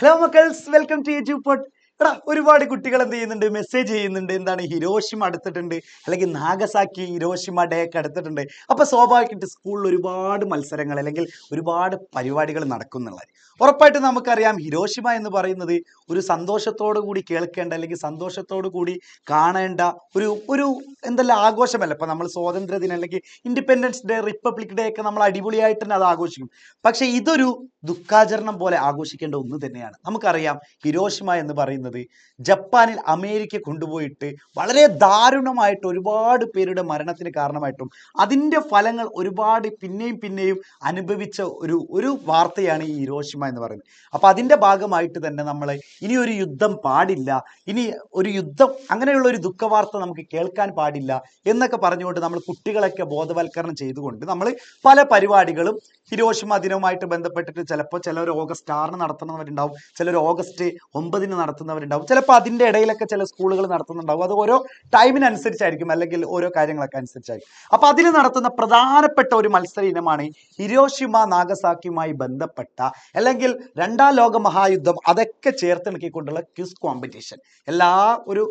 Hello മക്കൾസ്, welcome to YouTube. എടാ, ഒരുപാട് കുട്ടികൾ എന്ത് ചെയ്യുന്നുണ്ട്, മെസ്സേജ് ചെയ്യുന്നുണ്ട്. എന്താണ്, ഹിരോഷിമ അടുത്തിട്ടുണ്ട്, അല്ലെങ്കിൽ നാഗസാക്കി ഹിരോഷിമ ഡേ ഒക്കെ അടുത്തിട്ടുണ്ട്. അപ്പൊ സ്വാഭാവികമായിട്ട് സ്കൂളിൽ ഒരുപാട് മത്സരങ്ങൾ അല്ലെങ്കിൽ ഒരുപാട് പരിപാടികൾ നടക്കുന്നുള്ളത് ഉറപ്പായിട്ട് നമുക്കറിയാം. ഹിരോഷിമ എന്ന് പറയുന്നത് ഒരു സന്തോഷത്തോടു കൂടി കേൾക്കേണ്ട അല്ലെങ്കിൽ സന്തോഷത്തോടു കൂടി കാണേണ്ട ഒരു ഒരു എന്തെല്ലാം ആഘോഷമല്ല. ഇപ്പൊ നമ്മൾ സ്വാതന്ത്ര്യ ദിനം അല്ലെങ്കിൽ ഇൻഡിപെൻഡൻസ് ഡേ, റിപ്പബ്ലിക് ഡേ ഒക്കെ നമ്മൾ അടിപൊളിയായിട്ട് തന്നെ അത് ആഘോഷിക്കും. പക്ഷെ ഇതൊരു ദുഃഖാചരണം പോലെ ആഘോഷിക്കേണ്ട ഒന്ന് തന്നെയാണ്. നമുക്കറിയാം, ഹിരോഷിമ എന്ന് പറയുന്നത് ജപ്പാനിൽ അമേരിക്ക കൊണ്ടുപോയിട്ട് വളരെ ദാരുണമായിട്ട് ഒരുപാട് പേരുടെ മരണത്തിന് കാരണമായിട്ടും അതിൻ്റെ ഫലങ്ങൾ ഒരുപാട് പിന്നെയും പിന്നെയും അനുഭവിച്ച ഒരു വാർത്തയാണ് ഈ ഹിരോഷിമ എന്ന് പറയുന്നത്. അപ്പൊ അതിൻ്റെ ഭാഗമായിട്ട് തന്നെ നമ്മൾ ഇനി ഒരു യുദ്ധം പാടില്ല, ഇനി ഒരു യുദ്ധം അങ്ങനെയുള്ള ഒരു ദുഃഖവാർത്ത നമുക്ക് കേൾക്കാൻ പാടില്ല എന്നൊക്കെ പറഞ്ഞുകൊണ്ട് നമ്മൾ കുട്ടികളൊക്കെ ബോധവൽക്കരണം ചെയ്തുകൊണ്ട് നമ്മൾ പല പരിപാടികളും ഹിരോഷിമ ദിനവുമായിട്ട് ബന്ധപ്പെട്ടിട്ട് ചിലപ്പോൾ ചിലർ ഓഗസ്റ്റ് 6 നടത്തുന്നവരുണ്ടാവും, ചിലർ ഓഗസ്റ്റ് 9 നടത്തുന്നവരുണ്ടാവും, ചിലപ്പോൾ അതിൻ്റെ ഇടയിലൊക്കെ ചില സ്കൂളുകൾ നടത്തുന്നുണ്ടാവും. അത് ഓരോ ടൈമിനനുസരിച്ചായിരിക്കും, അല്ലെങ്കിൽ ഓരോ കാര്യങ്ങളൊക്കെ അനുസരിച്ചായിരിക്കും. അപ്പൊ അതിൽ നടത്തുന്ന പ്രധാനപ്പെട്ട ഒരു മത്സര ഇനമാണ് ഹിരോഷിമ നാഗസാക്കിയുമായി ബന്ധപ്പെട്ട അല്ലെങ്കിൽ രണ്ടാം ലോക മഹായുദ്ധം അതൊക്കെ ചേർത്തിണക്കിക്കൊണ്ടുള്ള ക്വിസ് കോമ്പറ്റീഷൻ. എല്ലാ ഒരു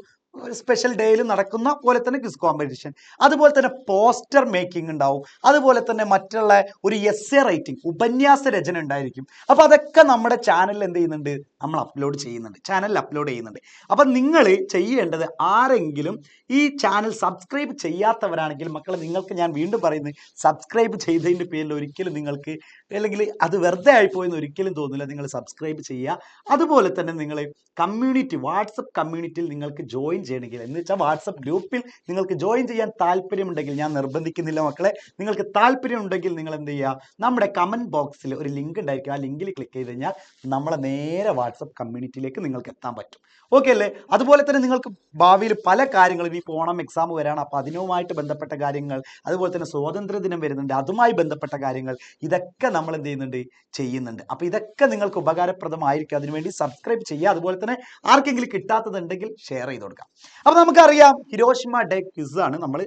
സ്പെഷ്യൽ ഡേയിൽ നടക്കുന്ന പോലെ തന്നെ ക്വിസ് കോമ്പറ്റീഷൻ, അതുപോലെ തന്നെ പോസ്റ്റർ മേക്കിംഗ് ഉണ്ടാവും, അതുപോലെ തന്നെ മറ്റുള്ള ഒരു എസ്സേ റൈറ്റിംഗ്, ഉപന്യാസ രചന ഉണ്ടായിരിക്കും. അപ്പൊ അതൊക്കെ നമ്മുടെ ചാനലിൽ എന്ത് ചെയ്യുന്നുണ്ട്, നമ്മൾ അപ്ലോഡ് ചെയ്യുന്നുണ്ട്, ചാനലിൽ അപ്ലോഡ് ചെയ്യുന്നുണ്ട്. അപ്പൊ നിങ്ങൾ ചെയ്യേണ്ടത്, ആരെങ്കിലും ഈ ചാനൽ സബ്സ്ക്രൈബ് ചെയ്യാത്തവരാണെങ്കിൽ മക്കളെ, നിങ്ങൾക്ക് ഞാൻ വീണ്ടും പറയുന്നത്, സബ്സ്ക്രൈബ് ചെയ്തതിൻ്റെ പേരിൽ ഒരിക്കലും നിങ്ങൾക്ക് അല്ലെങ്കിൽ അത് വെറുതെ ആയിപ്പോയെന്ന് ഒരിക്കലും തോന്നില്ല. നിങ്ങൾ സബ്സ്ക്രൈബ് ചെയ്യുക. അതുപോലെ തന്നെ നിങ്ങൾ കമ്മ്യൂണിറ്റി, വാട്സപ്പ് കമ്മ്യൂണിറ്റിയിൽ നിങ്ങൾക്ക് ജോയിൻ ചെയ്യണമെങ്കിൽ, എന്ന് വെച്ചാൽ വാട്സപ്പ് ഗ്രൂപ്പിൽ നിങ്ങൾക്ക് ജോയിൻ ചെയ്യാൻ താല്പര്യമുണ്ടെങ്കിൽ, ഞാൻ നിർബന്ധിക്കുന്നില്ല മക്കളെ, നിങ്ങൾക്ക് താല്പര്യം ഉണ്ടെങ്കിൽ നിങ്ങൾ എന്ത് ചെയ്യുക, നമ്മുടെ കമൻറ്റ് ബോക്സിൽ ഒരു ലിങ്ക് ഉണ്ടായിരിക്കും. ആ ലിങ്കിൽ ക്ലിക്ക് ചെയ്ത് കഴിഞ്ഞാൽ നമ്മളെ നേരെ വാട്സപ്പ് കമ്മ്യൂണിറ്റിയിലേക്ക് നിങ്ങൾക്ക് എത്താൻ പറ്റും. ഓക്കെ അല്ലേ? അതുപോലെ തന്നെ നിങ്ങൾക്ക് ഭാവിയിൽ പല കാര്യങ്ങളും, ഇനി ഓണം എക്സാം വരാണ്, അപ്പോൾ അതിനുമായിട്ട് ബന്ധപ്പെട്ട കാര്യങ്ങൾ, അതുപോലെ തന്നെ സ്വാതന്ത്ര്യ ദിനം വരുന്നുണ്ട്, അതുമായി ബന്ധപ്പെട്ട കാര്യങ്ങൾ, ഇതൊക്കെ നമ്മൾ എന്ത് ചെയ്യുന്നുണ്ട്. അപ്പോൾ ഇതൊക്കെ നിങ്ങൾക്ക് ഉപകാരപ്രദമായിരിക്കും. അതിനുവേണ്ടി സബ്സ്ക്രൈബ് ചെയ്യുക. അതുപോലെ തന്നെ ആർക്കെങ്കിലും കിട്ടാത്തതുണ്ടെങ്കിൽ ഷെയർ ചെയ്ത് കൊടുക്കാം. അപ്പോൾ നമുക്കറിയാം, ഹിരോഷിമ ഡേ ക്വിസ് ആണ് നമ്മൾ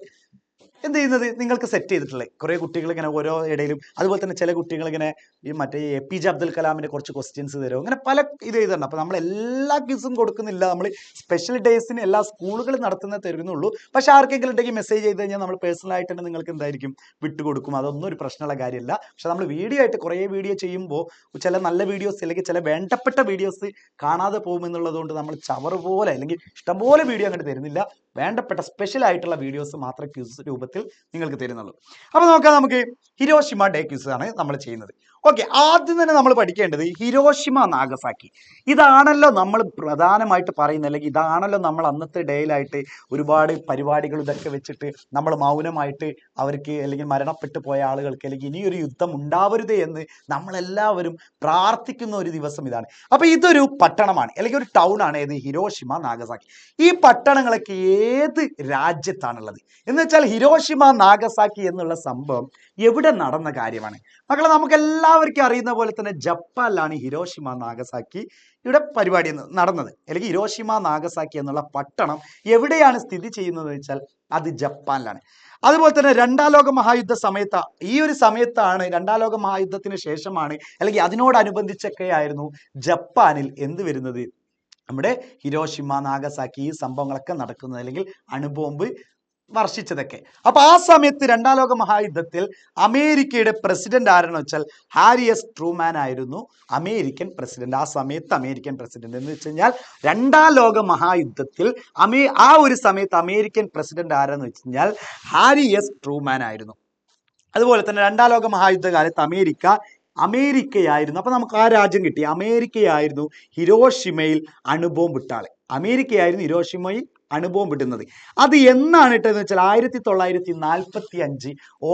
എന്ത് ചെയ്യുന്നത്, നിങ്ങൾക്ക് സെറ്റ് ചെയ്തിട്ടുള്ളത്. കുറേ കുട്ടികൾ ഇങ്ങനെ ഓരോ ഇടയിലും, അതുപോലെ തന്നെ ചില കുട്ടികൾ ഇങ്ങനെ ഈ മറ്റേ APJ അബ്ദുൽ കലാമിൻ്റെ കുറച്ച് ക്വസ്റ്റ്യൻസ് തരും, അങ്ങനെ പല ഇത് ചെയ്തിട്ടുണ്ട്. അപ്പോൾ നമ്മൾ എല്ലാ ക്വിസും കൊടുക്കുന്നില്ല, നമ്മൾ സ്പെഷ്യൽ ഡേയ്സിന് എല്ലാ സ്കൂളുകളും നടത്തുന്നത് തരുന്നുള്ളൂ. പക്ഷെ ആർക്കെങ്കിലും ഉണ്ടെങ്കിൽ മെസ്സേജ് ചെയ്ത് കഴിഞ്ഞാൽ നമ്മൾ പേഴ്സണലായിട്ട് തന്നെ നിങ്ങൾക്ക് എന്തായിരിക്കും വിട്ടുകൊടുക്കും. അതൊന്നും ഒരു പ്രശ്നമുള്ള കാര്യമല്ല. പക്ഷെ നമ്മൾ വീഡിയോ ആയിട്ട് കുറേ വീഡിയോ ചെയ്യുമ്പോൾ ചില നല്ല വീഡിയോസ് അല്ലെങ്കിൽ ചില വേണ്ടപ്പെട്ട വീഡിയോസ് കാണാതെ പോകുമെന്നുള്ളതുകൊണ്ട് നമ്മൾ ചവറ് പോലെ അല്ലെങ്കിൽ ഇഷ്ടംപോലെ വീഡിയോ അങ്ങോട്ട് തരുന്നില്ല. വേണ്ടപ്പെട്ട സ്പെഷ്യൽ ആയിട്ടുള്ള വീഡിയോസ് മാത്രമേ ക്വിസ് രൂപത്തിൽ നിങ്ങൾക്ക് തരുന്നുള്ളൂ. അപ്പോൾ നോക്കാം, നമുക്ക് ഹിരോഷിമ ഡേ ക്വിസ് ആണ് നമ്മൾ ചെയ്യുന്നത്. ഓക്കെ, ആദ്യം തന്നെ നമ്മൾ പഠിക്കേണ്ടത് ഹിരോഷിമ നാഗസാക്കി. ഇതാണല്ലോ നമ്മൾ പ്രധാനമായിട്ട് പറയുന്നത്, അല്ലെങ്കിൽ ഇതാണല്ലോ നമ്മൾ അന്നത്തെ ഡേയിലായിട്ട് ഒരുപാട് പരിപാടികൾ ഇതൊക്കെ വെച്ചിട്ട് നമ്മൾ മൗനമായിട്ട് അവർക്ക് അല്ലെങ്കിൽ മരണപ്പെട്ടു പോയ ആളുകൾക്ക് അല്ലെങ്കിൽ ഇനിയൊരു യുദ്ധം ഉണ്ടാവരുത് എന്ന് നമ്മളെല്ലാവരും പ്രാർത്ഥിക്കുന്ന ഒരു ദിവസം ഇതാണ്. അപ്പോൾ ഇതൊരു പട്ടണമാണ് അല്ലെങ്കിൽ ഒരു ടൗൺ ആണ്, ഏത് ഹിരോഷിമ നാഗസാക്കി. ഈ പട്ടണങ്ങളൊക്കെ ഏത് രാജ്യത്താണുള്ളത് എന്ന് വെച്ചാൽ, ഹിരോഷിമ നാഗസാക്കി എന്നുള്ള സംഭവം എവിടെ നടന്ന കാര്യമാണ് മക്കളെ? നമുക്ക് എല്ലാവർക്കും അറിയുന്ന പോലെ തന്നെ ജപ്പാനിലാണ് ഹിരോഷിമ നാഗസാക്കി ഇവിടെ പരിപാടി നടന്നത്. അല്ലെങ്കിൽ ഹിരോഷിമ നാഗസാക്കി എന്നുള്ള പട്ടണം എവിടെയാണ് സ്ഥിതി ചെയ്യുന്നത് വെച്ചാൽ അത് ജപ്പാനിലാണ്. അതുപോലെ തന്നെ രണ്ടാം ലോക മഹായുദ്ധ സമയത്ത്, ഈ ഒരു സമയത്താണ്, രണ്ടാം ലോക മഹായുദ്ധത്തിന് ശേഷമാണ് അല്ലെങ്കിൽ അതിനോടനുബന്ധിച്ചൊക്കെ ആയിരുന്നു ജപ്പാനിൽ എന്ത് വരുന്നത്, നമ്മുടെ ഹിരോഷിമ നാഗസാക്കി ഈ സംഭവങ്ങളൊക്കെ നടക്കുന്നത്, അല്ലെങ്കിൽ അണുബോംബ് വർഷിച്ചതൊക്കെ. അപ്പൊ ആ സമയത്ത് രണ്ടാം ലോക മഹായുദ്ധത്തിൽ അമേരിക്കയുടെ പ്രസിഡന്റ് ആരെന്ന് വെച്ചാൽ ഹാരി എസ് ട്രൂമാൻ ആയിരുന്നു അമേരിക്കൻ പ്രസിഡന്റ്. ആ സമയത്ത് അമേരിക്കൻ പ്രസിഡന്റ് എന്ന് വെച്ച് കഴിഞ്ഞാൽ രണ്ടാം ലോക മഹായുദ്ധത്തിൽ ആ ഒരു സമയത്ത് അമേരിക്കൻ പ്രസിഡന്റ് ആരെന്ന് വെച്ച് കഴിഞ്ഞാൽ ഹാരി എസ് ട്രൂമാൻ ആയിരുന്നു. അതുപോലെ തന്നെ രണ്ടാം ലോക മഹായുദ്ധ കാലത്ത് അമേരിക്കയായിരുന്നു. അപ്പൊ നമുക്ക് ആ രാജ്യം കിട്ടി, അമേരിക്കയായിരുന്നു ഹിരോഷിമയിൽ അണുബോംബ് ഇട്ട ആള്. അമേരിക്കയായിരുന്നു ഹിരോഷിമയിൽ അണുബോംബ് ഇടുന്നത്. അത് എന്നാണ് ഇട്ടതെന്ന് വെച്ചാൽ 1945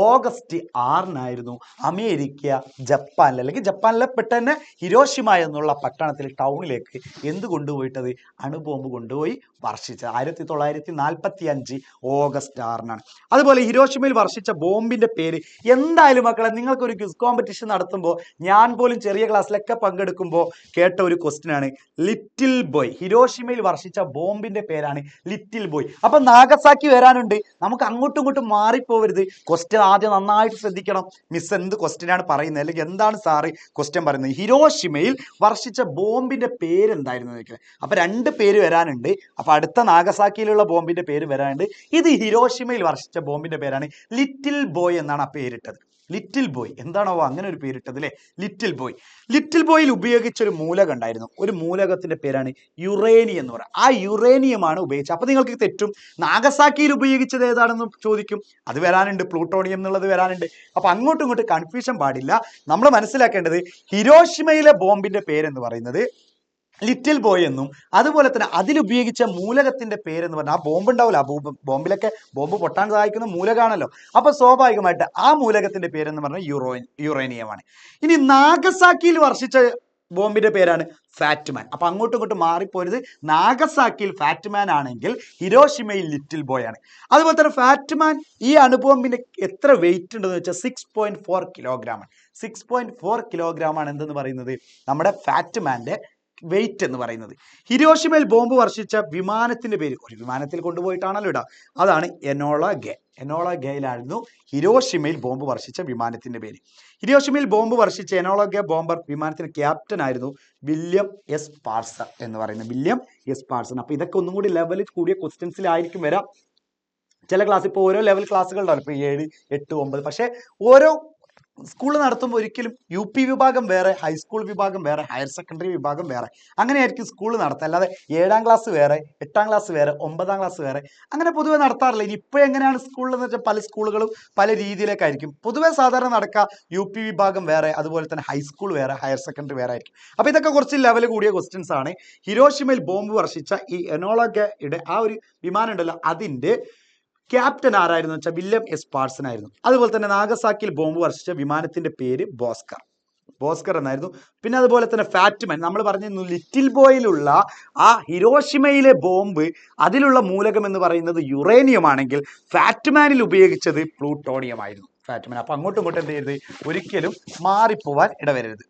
ഓഗസ്റ്റ് 6 അമേരിക്ക ജപ്പാനിൽ, അല്ലെങ്കിൽ ജപ്പാനിലെ പെട്ട തന്നെ ഹിരോഷിമ എന്നുള്ള പട്ടണത്തിൽ, ടൗണിലേക്ക് എന്ത് കൊണ്ടുപോയിട്ടത്, അണുബോംബ് കൊണ്ടുപോയി വർഷിച്ചത് 1945 ഓഗസ്റ്റ് 6. അതുപോലെ ഹിരോഷിമയിൽ വർഷിച്ച ബോംബിന്റെ പേര് എന്തായാലും മക്കളെ, നിങ്ങൾക്കൊരു ക്വിസ് കോമ്പറ്റീഷൻ നടത്തുമ്പോൾ, ഞാൻ പോലും ചെറിയ ക്ലാസ്സിലൊക്കെ പങ്കെടുക്കുമ്പോൾ കേട്ട ഒരു ക്വസ്റ്റ്യൻ ആണ്, ലിറ്റിൽ ബോയ്. ഹിരോഷിമയിൽ വർഷിച്ച ബോംബിന്റെ പേരാണ് ലിറ്റിൽ ബോയ്. അപ്പൊ നാഗസാക്കി വരാനുണ്ട്, നമുക്ക് അങ്ങോട്ടും ഇങ്ങോട്ടും മാറിപ്പോവരുത്. ക്വസ്റ്റ്യൻ ആദ്യം നന്നായിട്ട് ശ്രദ്ധിക്കണം. മിസ് എന്ത് ക്വസ്റ്റ്യൻ ആണ് പറയുന്നത്, അല്ലെങ്കിൽ എന്താണ് സാറ് ക്വസ്റ്റ്യൻ പറയുന്നത്. ഹിരോഷിമയിൽ വർഷിച്ച ബോംബിന്റെ പേര് എന്തായിരുന്നു ചോദിക്കുന്നത്. അപ്പൊ 2 പേര് വരാനുണ്ട്. അപ്പൊ അടുത്ത നാഗസാക്കിയിലുള്ള ബോംബിന്റെ പേര് വരാനുണ്ട്. ഇത് ഹിരോഷിമയിൽ വർഷിച്ച ബോംബിന്റെ പേരാണ്. ലിറ്റിൽ ബോയ് എന്നാണ് ആ പേരിട്ടത്. ലിറ്റിൽ ബോയ് എന്താണോ അങ്ങനെ ഒരു പേരിട്ടത് അല്ലെ, ലിറ്റിൽ ബോയ്. ലിറ്റിൽ ബോയിൽ ഉപയോഗിച്ച ഒരു മൂലകം ഉണ്ടായിരുന്നു. ഒരു മൂലകത്തിന്റെ പേരാണ് യുറേനിയം എന്ന് പറയുന്നത്. ആ യുറേനിയമാണ് ഉപയോഗിച്ചത്. അപ്പൊ നിങ്ങൾക്ക് തെറ്റും, നാഗസാക്കിയിൽ ഉപയോഗിച്ചത് ഏതാണെന്ന് ചോദിക്കും. അത് വരാനുണ്ട്, പ്ലൂട്ടോണിയം എന്നുള്ളത് വരാനുണ്ട്. അപ്പൊ അങ്ങോട്ടും ഇങ്ങോട്ടും കൺഫ്യൂഷൻ പാടില്ല. നമ്മൾ മനസ്സിലാക്കേണ്ടത് ഹിരോഷിമയിലെ ബോംബിന്റെ പേരെന്ന് പറയുന്നത് ലിറ്റിൽ ബോയ് എന്നും, അതുപോലെ തന്നെ അതിലുപയോഗിച്ച മൂലകത്തിന്റെ പേരെന്ന് പറഞ്ഞാൽ, ആ ബോംബ് ഉണ്ടാവില്ല, ആ ബോംബിലൊക്കെ ബോംബ് പൊട്ടാൻ സഹായിക്കുന്ന മൂലകാണല്ലോ. അപ്പൊ സ്വാഭാവികമായിട്ട് ആ മൂലകത്തിന്റെ പേരെന്ന് പറഞ്ഞാൽ യുറേനിയമാണ്. ഇനി നാഗസാക്കിയിൽ വർഷിച്ച ബോംബിന്റെ പേരാണ് ഫാറ്റ്മാൻ. അപ്പൊ അങ്ങോട്ടും ഇങ്ങോട്ടും മാറിപ്പോരുത്. നാഗസാക്കിയിൽ ഫാറ്റ്മാൻ ആണെങ്കിൽ ഹിരോഷിമയിൽ ലിറ്റിൽ ബോയ് ആണ്. അതുപോലെ തന്നെ ഫാറ്റ്മാൻ ഈ അണുബോംബിന് എത്ര വെയിറ്റ് ഉണ്ടെന്ന് വെച്ചാൽ 6.4 കിലോഗ്രാം ആണ്. 6.4 കിലോഗ്രാം ആണ് എന്തെന്ന് പറയുന്നത് നമ്മുടെ ഫാറ്റ്മാന്റെ വെയിറ്റ് എന്ന് പറയുന്നത്. ഹിരോഷിമയിൽ ബോംബ് വർഷിച്ച വിമാനത്തിന്റെ പേര്, ഒരു വിമാനത്തിൽ കൊണ്ടുപോയിട്ടാണല്ലോ ഇടാ, അതാണ് എനോള ഗേ. എനോള ഗേയിലായിരുന്നു ഹിരോഷിമയിൽ ബോംബ് വർഷിച്ച വിമാനത്തിന്റെ പേര്. ഹിരോഷിമയിൽ ബോംബ് വർഷിച്ച എനോള ഗേ ബോംബർ വിമാനത്തിന്റെ ക്യാപ്റ്റൻ ആയിരുന്നു വില്യം എസ് പാർസൺ എന്ന് പറയുന്നത്. William S Parson. അപ്പൊ ഇതൊക്കെ ഒന്നും കൂടി ലെവലിൽ കൂടിയ ക്വസ്റ്റ്യൻസിലായിരിക്കും വരാം. ചില ക്ലാസ് ഇപ്പോൾ ഓരോ ലെവൽ ക്ലാസ്സുകൾ ഉണ്ടാവും, ഇപ്പൊ 7, 8, 9. പക്ഷെ ഓരോ സ്കൂൾ നടത്തുമ്പോൾ ഒരിക്കലും UP വിഭാഗം വേറെ, ഹൈസ്കൂൾ വിഭാഗം വേറെ, ഹയർ സെക്കൻഡറി വിഭാഗം വേറെ, അങ്ങനെയായിരിക്കും സ്കൂൾ നടത്തുക. അല്ലാതെ 7ാം ക്ലാസ് വേറെ, 8ാം ക്ലാസ് വേറെ, 9ാം ക്ലാസ് വേറെ, അങ്ങനെ പൊതുവെ നടത്താറില്ല. ഇനി ഇപ്പോൾ എങ്ങനെയാണ് സ്കൂളിൽ എന്ന് വെച്ചാൽ പല സ്കൂളുകളും പല രീതിയിലേക്കായിരിക്കും പൊതുവെ സാധാരണ നടക്കുക. UP വിഭാഗം വേറെ, അതുപോലെ തന്നെ ഹൈസ്കൂൾ വേറെ, ഹയർ സെക്കൻഡറി വേറെ ആയിരിക്കും. അപ്പൊ ഇതൊക്കെ കുറച്ച് ലെവൽ കൂടിയ ക്വസ്റ്റ്യൻസ് ആണ്. ഹിരോഷിമയിൽ ബോംബ് വർഷിച്ച ഈ എനോള ഗേയുടെ ആ ഒരു വിമാനം ഉണ്ടല്ലോ, അതിന്റെ ക്യാപ്റ്റൻ ആരായിരുന്നു വെച്ചാൽ വില്യം എസ് പാർസൺ ആയിരുന്നു. അതുപോലെ തന്നെ നാഗസാക്കിയിൽ ബോംബ് വർഷിച്ച വിമാനത്തിന്റെ പേര് ബോസ്കർ എന്നായിരുന്നു. പിന്നെ അതുപോലെ തന്നെ ഫാറ്റ്മാൻ, നമ്മൾ പറഞ്ഞിരുന്നു ലിറ്റിൽ ബോയിലുള്ള ആ ഹിരോഷിമയിലെ ബോംബ്, അതിലുള്ള മൂലകം എന്ന് പറയുന്നത് യുറേനിയം ആണെങ്കിൽ ഫാറ്റ്മാനിൽ ഉപയോഗിച്ചത് പ്ലൂട്ടോണിയം ആയിരുന്നു. ഫാറ്റ്മാൻ. അപ്പൊ അങ്ങോട്ടും ഇങ്ങോട്ടും എന്ത് ചെയ്യരുത്, ഒരിക്കലും മാറിപ്പോവാൻ ഇടവരരുത്.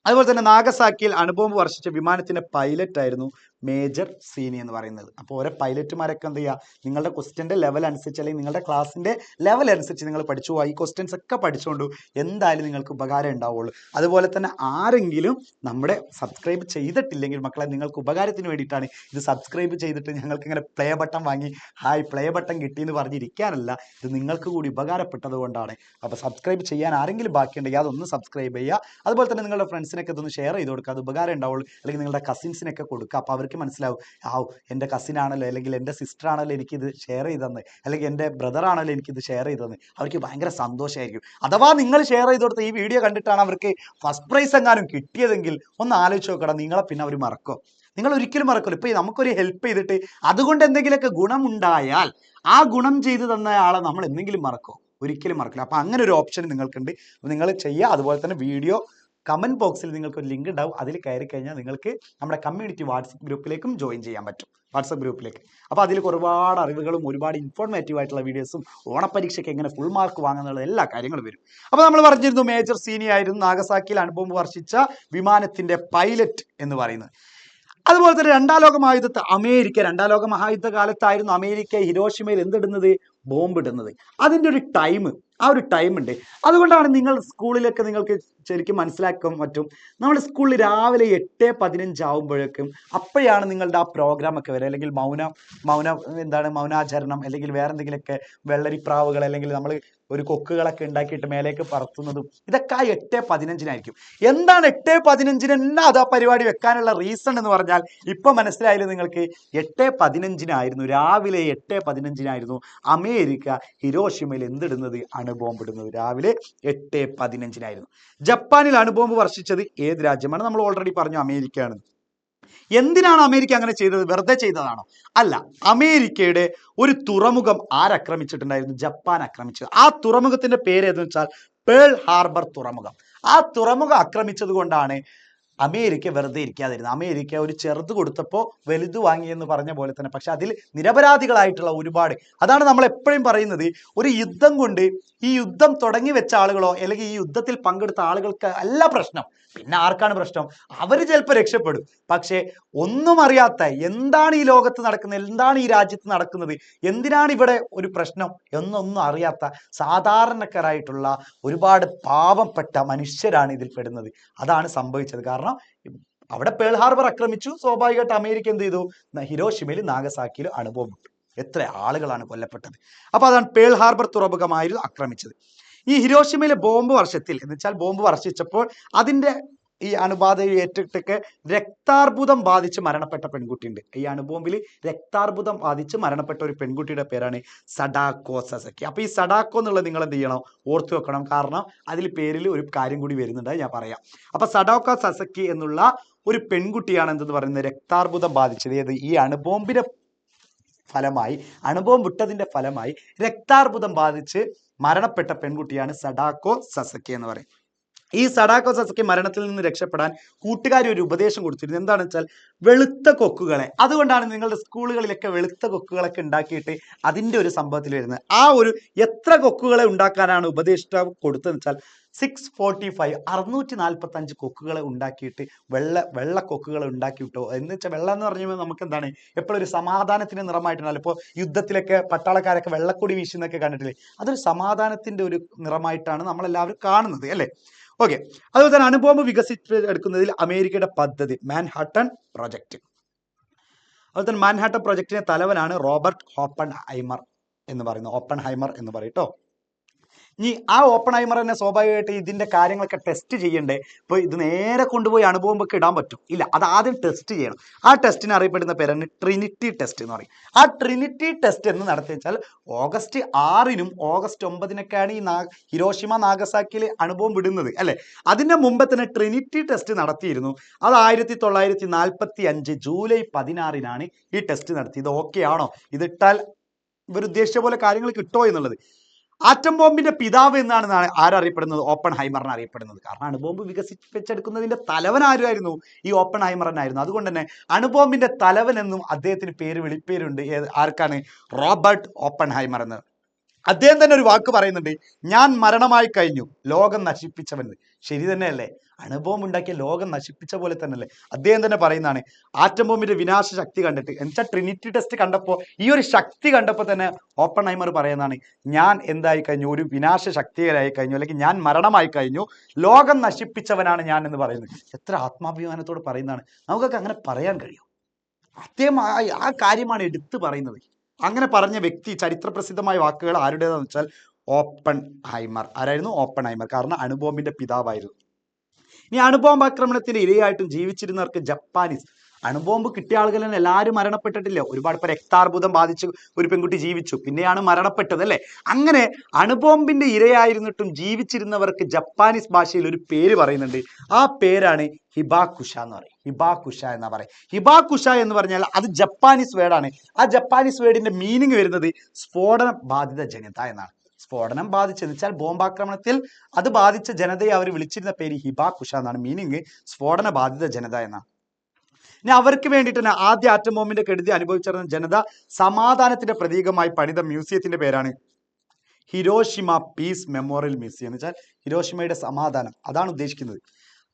അതുപോലെ തന്നെ നാഗസാക്കിയിൽ അണുബോംബ് വർഷിച്ച വിമാനത്തിന്റെ പൈലറ്റ് ആയിരുന്നു മേജർ സീനി എന്ന് പറയുന്നത്. അപ്പോൾ ഓരോ പൈലറ്റുമാരൊക്കെ എന്ത് ചെയ്യുക, നിങ്ങളുടെ ക്വസ്റ്റ്യൻ്റെ ലെവൽ അനുസരിച്ച്, അല്ലെങ്കിൽ നിങ്ങളുടെ ക്ലാസ്സിന്റെ ലെവൽ അനുസരിച്ച് നിങ്ങൾ പഠിച്ചു പോവുക. ഈ ക്വസ്റ്റ്യൻസ് ഒക്കെ പഠിച്ചുകൊണ്ട് എന്തായാലും നിങ്ങൾക്ക് ഉപകാരം ഉണ്ടാവുള്ളൂ. അതുപോലെ തന്നെ ആരെങ്കിലും നമ്മുടെ സബ്സ്ക്രൈബ് ചെയ്തിട്ടില്ലെങ്കിൽ മക്കളെ, നിങ്ങൾക്ക് ഉപകാരത്തിന് വേണ്ടിയിട്ടാണ് ഇത്. സബ്സ്ക്രൈബ് ചെയ്തിട്ട് ഞങ്ങൾക്ക് ഇങ്ങനെ പ്ലേ ബട്ടൺ വാങ്ങി ഹായ് പ്ലേ ബട്ടൺ കിട്ടിയെന്ന് പറഞ്ഞിരിക്കാനല്ല, ഇത് നിങ്ങൾക്ക് കൂടി ഉപകാരപ്പെട്ടത് കൊണ്ടാണ്. അപ്പോൾ സബ്സ്ക്രൈബ് ചെയ്യാൻ ആരെങ്കിലും ബാക്കിയുണ്ടെങ്കിൽ അതൊന്ന് സബ്സ്ക്രൈബ് ചെയ്യുക. അതുപോലെ തന്നെ നിങ്ങളുടെ ഫ്രണ്ട്സിനൊക്കെ ഇതൊന്ന് ഷെയർ ചെയ്ത് കൊടുക്കുക, അത് ഉപകാരം ഉണ്ടാവുള്ളൂ. അല്ലെങ്കിൽ നിങ്ങളുടെ കസിൻസിനൊക്കെ കൊടുക്കുക. അപ്പോൾ അവർക്ക് മനസ്സിലാവും, എൻ്റെ കസിൻ ആണല്ലോ, അല്ലെങ്കിൽ എൻ്റെ സിസ്റ്റർ ആണല്ലോ എനിക്കിത് ഷെയർ ചെയ്തെന്ന്, അല്ലെങ്കിൽ എൻ്റെ ബ്രദർ ആണല്ലോ എനിക്കിത് ഷെയർ ചെയ്തെന്ന്. അവർക്ക് ഭയങ്കര സന്തോഷമായിരിക്കും. അഥവാ നിങ്ങൾ ഷെയർ ചെയ്ത് കൊടുത്ത ഈ വീഡിയോ കണ്ടിട്ടാണ് അവർക്ക് ഫസ്റ്റ് പ്രൈസ് എങ്ങാനും കിട്ടിയതെങ്കിൽ ഒന്ന് ആലോചിച്ച് നോക്കണം, നിങ്ങളെ പിന്നെ അവർ മറക്കും. നിങ്ങൾ ഒരിക്കലും മറക്കില്ല. ഇപ്പൊ നമുക്കൊരു ഹെൽപ്പ് ചെയ്തിട്ട് അതുകൊണ്ട് എന്തെങ്കിലുമൊക്കെ ഗുണമുണ്ടായാൽ ആ ഗുണം ചെയ്തു തന്ന ആളെ നമ്മൾ എന്തെങ്കിലും മറക്കോ? ഒരിക്കലും മറക്കില്ല. അപ്പൊ അങ്ങനെ ഒരു ഓപ്ഷൻ നിങ്ങൾക്കുണ്ട്, നിങ്ങൾ ചെയ്യുക. അതുപോലെ തന്നെ വീഡിയോ കമന്റ് ബോക്സിൽ നിങ്ങൾക്ക് ഒരു ലിങ്ക് ഉണ്ടാവും, അതിൽ കയറി കഴിഞ്ഞാൽ നിങ്ങൾക്ക് നമ്മുടെ കമ്മ്യൂണിറ്റി വാട്സപ്പ് ഗ്രൂപ്പിലേക്കും ജോയിൻ ചെയ്യാൻ പറ്റും. വാട്സപ്പ് ഗ്രൂപ്പിലേക്ക്. അപ്പോൾ അതിൽ ഒരുപാട് അറിവുകളും ഒരുപാട് ഇൻഫോർമേറ്റീവ് ആയിട്ടുള്ള വീഡിയോസും ഓണപ്പരീക്ഷയ്ക്ക് എങ്ങനെ ഫുൾ മാർക്ക് വാങ്ങുന്നുള്ള എല്ലാ കാര്യങ്ങളും വരും. അപ്പോൾ നമ്മൾ പറഞ്ഞിരുന്നു മേജർ സീനി ആയിരുന്നു നാഗസാക്കിയിൽ അണുബോംബ് വർഷിച്ച വിമാനത്തിന്റെ പൈലറ്റ് എന്ന് പറയുന്നത്. അതുപോലെ തന്നെ രണ്ടാം ലോക മഹായുദ്ധ കാലത്തായിരുന്നു അമേരിക്ക ഹിരോഷിമയിൽ എന്തിടുന്നത്, ബോംബ് ഇടുന്നത്. അതിൻ്റെ ഒരു ടൈം, ആ ഒരു ടൈം ഉണ്ട്. അതുകൊണ്ടാണ് നിങ്ങൾ സ്കൂളിലൊക്കെ നിങ്ങൾക്ക് ശരിക്കും മനസ്സിലാക്കാൻ പറ്റും. നമ്മൾ സ്കൂളിൽ രാവിലെ 8:15 ആവുമ്പോഴേക്കും അപ്പോഴാണ് നിങ്ങളുടെ ആ പ്രോഗ്രാം ഒക്കെ വരിക. അല്ലെങ്കിൽ മൗനാചരണം, അല്ലെങ്കിൽ വേറെ എന്തെങ്കിലുമൊക്കെ വെള്ളരിപ്രാവുകൾ, അല്ലെങ്കിൽ നമ്മൾ ഒരു കൊക്കുകളൊക്കെ ഉണ്ടാക്കിയിട്ട് മേലേക്ക് പറത്തുന്നതും, ഇതൊക്കെ ആ 8:15 എന്താണ് 8:15 അത് ആ പരിപാടി വെക്കാനുള്ള റീസൺ എന്ന് പറഞ്ഞാൽ ഇപ്പൊ മനസ്സിലായാലും നിങ്ങൾക്ക്. 8:15 രാവിലെ 8:15 അമേരിക്ക ഹിരോഷിമയിൽ എന്തിടുന്നത്, അണുബോംബ് ഇടുന്നത്. രാവിലെ 8:15 ജപ്പാനിൽ അണുബോംബ് വർഷിച്ചത് ഏത് രാജ്യമാണ്? നമ്മൾ ഓൾറെഡി പറഞ്ഞു, അമേരിക്കയാണ്. എന്തിനാണ് അമേരിക്ക അങ്ങനെ ചെയ്തത്? വെറുതെ ചെയ്തതാണോ? അല്ല. അമേരിക്കയുടെ ഒരു തുറമുഖം ആരക്രമിച്ചിട്ടുണ്ടായിരുന്നു? ജപ്പാൻ ആക്രമിച്ചത്. ആ തുറമുഖത്തിന്റെ പേര് ഏതെന്ന് വെച്ചാൽ പേൾ ഹാർബർ തുറമുഖം. ആ തുറമുഖം ആക്രമിച്ചത് കൊണ്ടാണ് അമേരിക്ക വെറുതെ ഇരിക്കാതിരുന്നു. അമേരിക്ക ഒരു ചെറുത് കൊടുത്തപ്പോൾ വലുത് വാങ്ങി എന്ന് പറഞ്ഞ പോലെ തന്നെ. പക്ഷെ അതിൽ നിരപരാധികളായിട്ടുള്ള ഒരുപാട്, അതാണ് നമ്മൾ എപ്പോഴും പറയുന്നത്, ഒരു യുദ്ധം കൊണ്ട് ഈ യുദ്ധം തുടങ്ങി വെച്ച ആളുകളോ അല്ലെങ്കിൽ ഈ യുദ്ധത്തിൽ പങ്കെടുത്ത ആളുകൾക്ക് അല്ല പ്രശ്നം. പിന്നെ ആർക്കാണ് പ്രശ്നം? അവർ ചിലപ്പോൾ രക്ഷപ്പെടും. പക്ഷേ ഒന്നും അറിയാത്ത, എന്താണ് ഈ ലോകത്ത് നടക്കുന്നത്, എന്താണ് ഈ രാജ്യത്ത് നടക്കുന്നത്, എന്തിനാണ് ഇവിടെ ഒരു പ്രശ്നം എന്നൊന്നും അറിയാത്ത സാധാരണക്കാരായിട്ടുള്ള ഒരുപാട് പാവപ്പെട്ട മനുഷ്യരാണ് ഇതിൽ പെടുന്നത്. അതാണ് സംഭവിച്ചത്. കാരണം അവിടെ പേൾ ഹാർബർ ആക്രമിച്ചു. സ്വാഭാവികമായിട്ട് അമേരിക്ക എന്ത് ചെയ്തു? ഹിരോഷിമയിൽ നാഗസാക്കിയിൽ അണുബോംബ് ഇട്ടു. എത്ര ആളുകളാണ് കൊല്ലപ്പെട്ടത്. അപ്പൊ അതാണ് പേൾ ഹാർബർ തുറമുഖമായിരുന്നു ആക്രമിച്ചത്. ഈ ഹിരോഷിമയിലെ ബോംബ് വർഷത്തിൽ എന്ന് വെച്ചാൽ ബോംബ് വർഷിച്ചപ്പോൾ അതിന്റെ ഈ അണുബാധ ഏറ്റിട്ടൊക്കെ രക്താർബുദം ബാധിച്ച് മരണപ്പെട്ട പെൺകുട്ടിയുണ്ട്. ഈ അണുബോംബിൽ രക്താർബുദം ബാധിച്ച് മരണപ്പെട്ട ഒരു പെൺകുട്ടിയുടെ പേരാണ് സഡാക്കോ സസക്കി. അപ്പൊ ഈ സഡാക്കോ എന്നുള്ളത് നിങ്ങൾ എന്ത് ചെയ്യണം? ഓർത്തു വെക്കണം. കാരണം അതിൽ പേരിൽ ഒരു കാര്യം കൂടി വരുന്നുണ്ട്, ഞാൻ പറയാം. അപ്പൊ സഡാക്കോ സസക്കി എന്നുള്ള ഒരു പെൺകുട്ടിയാണ് എന്തെന്ന് പറയുന്നത്, രക്താർബുദം ബാധിച്ചത്. ഏത്? ഈ അണുബോംബിന്റെ ഫലമായി, അണുബോംബ് വിട്ടതിന്റെ ഫലമായി രക്താർബുദം ബാധിച്ച് മരണപ്പെട്ട പെൺകുട്ടിയാണ് സഡാക്കോ സസക്കി എന്ന് പറയും. ഈ സഡാക്കോ സസക്കി മരണത്തിൽ നിന്ന് രക്ഷപ്പെടാൻ കൂട്ടുകാരി ഒരു ഉപദേശം കൊടുത്തിരുന്നു. എന്താണെന്ന് വെച്ചാൽ വെളുത്ത കൊക്കുകളെ, അതുകൊണ്ടാണ് നിങ്ങളുടെ സ്കൂളുകളിലൊക്കെ വെളുത്ത കൊക്കുകളൊക്കെ ഉണ്ടാക്കിയിട്ട് അതിൻ്റെ ഒരു സംഭവത്തിൽ വരുന്നത്. ആ ഒരു എത്ര കൊക്കുകളെ ഉണ്ടാക്കാനാണ് ഉപദേഷ്ടാവ് കൊടുത്തതെന്ന് വെച്ചാൽ 645 645 കൊക്കുകളെ ഉണ്ടാക്കിയിട്ട് വെള്ള കൊക്കുകളെ ഉണ്ടാക്കി വിട്ടോ. എന്ന് വെച്ചാൽ വെള്ളം എന്ന് പറഞ്ഞാൽ നമുക്ക് എന്താണ് എപ്പോഴും ഒരു സമാധാനത്തിന്റെ നിറമായിട്ടുണ്ടല്ലോ. ഇപ്പോൾ യുദ്ധത്തിലൊക്കെ പട്ടാളക്കാരൊക്കെ വെള്ളക്കൊടി വീശുന്നൊക്കെ കണ്ടിട്ടില്ലേ? അതൊരു സമാധാനത്തിന്റെ ഒരു നിറമായിട്ടാണ് നമ്മളെല്ലാവരും കാണുന്നത്, അല്ലേ? ഓക്കെ. അതുപോലെ തന്നെ അണുബോംബ് വികസിപ്പിച്ചെടുക്കുന്നതിൽ അമേരിക്കയുടെ പദ്ധതി മാൻഹാട്ടൻ പ്രൊജക്ട്. അതുപോലെ തന്നെ മാൻഹാട്ടൻ പ്രൊജക്ടിന്റെ തലവനാണ് റോബർട്ട് ഓപ്പൺഹൈമർ എന്ന് പറയുന്നത്. ഓപ്പൺഹൈമർ എന്ന് പറയും കേട്ടോ. ഇനി ആ ഓപ്പൺഹൈമർ തന്നെ സ്വാഭാവികമായിട്ട് ഇതിന്റെ കാര്യങ്ങളൊക്കെ ടെസ്റ്റ് ചെയ്യണ്ടേ. ഇപ്പോൾ ഇത് നേരെ കൊണ്ടുപോയി അണുബോംബൊക്കെ ഇടാൻ പറ്റും? ഇല്ല, അത് ആദ്യം ടെസ്റ്റ് ചെയ്യണം. ആ ടെസ്റ്റിന് അറിയപ്പെടുന്ന പേരാണ് ട്രിനിറ്റി ടെസ്റ്റ് എന്ന് പറയും. ആ ട്രിനിറ്റി ടെസ്റ്റ് എന്ന് നടത്തി വെച്ചാൽ August 6 August 9 ഈ ഹിരോഷിമ നാഗസാക്കിയിൽ അണുബോംബ് ഇടുന്നത്, അല്ലെ? അതിന്റെ മുമ്പ് തന്നെ ട്രിനിറ്റി ടെസ്റ്റ് നടത്തിയിരുന്നു. അത് 1945 July 16 ഈ ടെസ്റ്റ് നടത്തിയത്. ഓക്കെ ആണോ? ഇതിട്ടാൽ ഇവർ ഉദ്ദേശിച്ച പോലെ കാര്യങ്ങൾ കിട്ടുമോ എന്നുള്ളത്. ആറ്റം ബോംബിന്റെ പിതാവ് എന്നാണ് ആരറിയപ്പെടുന്നത്? ഓപ്പൺഹൈമറിനെ അറിയപ്പെടുന്നത്. കാരണം അണുബോംബ് വികസിപ്പിച്ചെടുക്കുന്നതിന്റെ തലവൻ ആരുമായിരുന്നു? ഈ ഓപ്പൺഹൈമറിനായിരുന്നു. അതുകൊണ്ട് തന്നെ അണുബോംബിന്റെ തലവൻ എന്നും അദ്ദേഹത്തിന് വിളിപ്പേരുണ്ട്. ആർക്കാണ്? റോബർട്ട് ഓപ്പൺഹൈമർ എന്ന്. അദ്ദേഹം തന്നെ ഒരു വാക്ക് പറയുന്നുണ്ട്, ഞാൻ മരണമായി കഴിഞ്ഞു, ലോകം നശിപ്പിച്ചവൻ. ശരി തന്നെയല്ലേ? അണുബോംബ് ഉണ്ടാക്കിയ ലോകം നശിപ്പിച്ച പോലെ തന്നെയല്ലേ? അദ്ദേഹം തന്നെ പറയുന്നതാണ് ആറ്റം ബോംബിന്റെ വിനാശ ശക്തി കണ്ടിട്ട്, എന്നുവെച്ചാൽ ട്രിനിറ്റി ടെസ്റ്റ് കണ്ടപ്പോൾ ഈ ഒരു ശക്തി കണ്ടപ്പോൾ തന്നെ ഓപ്പൺഹൈമർ പറയുന്നതാണ്, ഞാൻ എന്തായി കഴിഞ്ഞു? ഒരു വിനാശ ശക്തിയായി കഴിഞ്ഞു, അല്ലെങ്കിൽ ഞാൻ മരണമായി കഴിഞ്ഞു, ലോകം നശിപ്പിച്ചവനാണ് ഞാൻ എന്ന് പറയുന്നത്. എത്ര ആത്മാഭിമാനത്തോട് പറയുന്നതാണ്. നമുക്കൊക്കെ അങ്ങനെ പറയാൻ കഴിയും? അദ്ദേഹം ആ കാര്യമാണ് എടുത്തു പറയുന്നത്. അങ്ങനെ പറഞ്ഞ വ്യക്തി, ചരിത്രപ്രസിദ്ധമായ വാക്കുകൾ ആരുടേതാണെന്ന് വെച്ചാൽ ഓപ്പൺഹൈമർ. ആരായിരുന്നു? ഓപ്പൺഹൈമർ. കാരണം അണുബോംബിന്റെ പിതാവായിരുന്നു. ഇനി അണുബോംബ് ആക്രമണത്തിന് ഇരയായിട്ടും ജീവിച്ചിരുന്നവർക്ക് ജപ്പാനീസ്, അണുബോംബ് കിട്ടിയ ആളുകൾ തന്നെ എല്ലാവരും മരണപ്പെട്ടിട്ടില്ല. ഒരുപാട് ഇപ്പൊ രക്താർബുദം ബാധിച്ച് ഒരു പെൺകുട്ടി ജീവിച്ചു, പിന്നെയാണ് മരണപ്പെട്ടത്, അല്ലെ? അങ്ങനെ അണുബോംബിന്റെ ഇരയായിരുന്നിട്ടും ജീവിച്ചിരുന്നവർക്ക് ജപ്പാനീസ് ഭാഷയിൽ ഒരു പേര് പറയുന്നുണ്ട്. ആ പേരാണ് ഹിബാകുഷ എന്ന് പറയും. ഹിബാകുഷ എന്നാ പറയും. ഹിബാകുഷ എന്ന് പറഞ്ഞാൽ അത് ജപ്പാനീസ് വേർഡാണ്. ആ ജപ്പാനീസ് വേർഡിന്റെ മീനിങ് വരുന്നത് സ്ഫോടന ബാധിത ജനത എന്നാണ്. സ്ഫോടനം ബാധിച്ചെന്ന് വെച്ചാൽ ബോംബാക്രമണത്തിൽ അത് ബാധിച്ച ജനതയെ അവർ വിളിച്ചിരുന്ന പേര് ഹിബാകുഷ എന്നാണ്. മീനിങ് സ്ഫോടന ബാധിത ജനത എന്നാണ്. ഇനി അവർക്ക് വേണ്ടിയിട്ട് തന്നെ ആദ്യ ആറ്റം ബോംബിന്റെ കെടുതി അനുഭവിച്ചിരുന്ന ജനത സമാധാനത്തിന്റെ പ്രതീകമായി പണിത മ്യൂസിയത്തിന്റെ പേരാണ് ഹിരോഷിമ പീസ് മെമ്മോറിയൽ മ്യൂസിയം. എന്ന് വെച്ചാൽ ഹിരോഷിമയുടെ സമാധാനം, അതാണ് ഉദ്ദേശിക്കുന്നത്.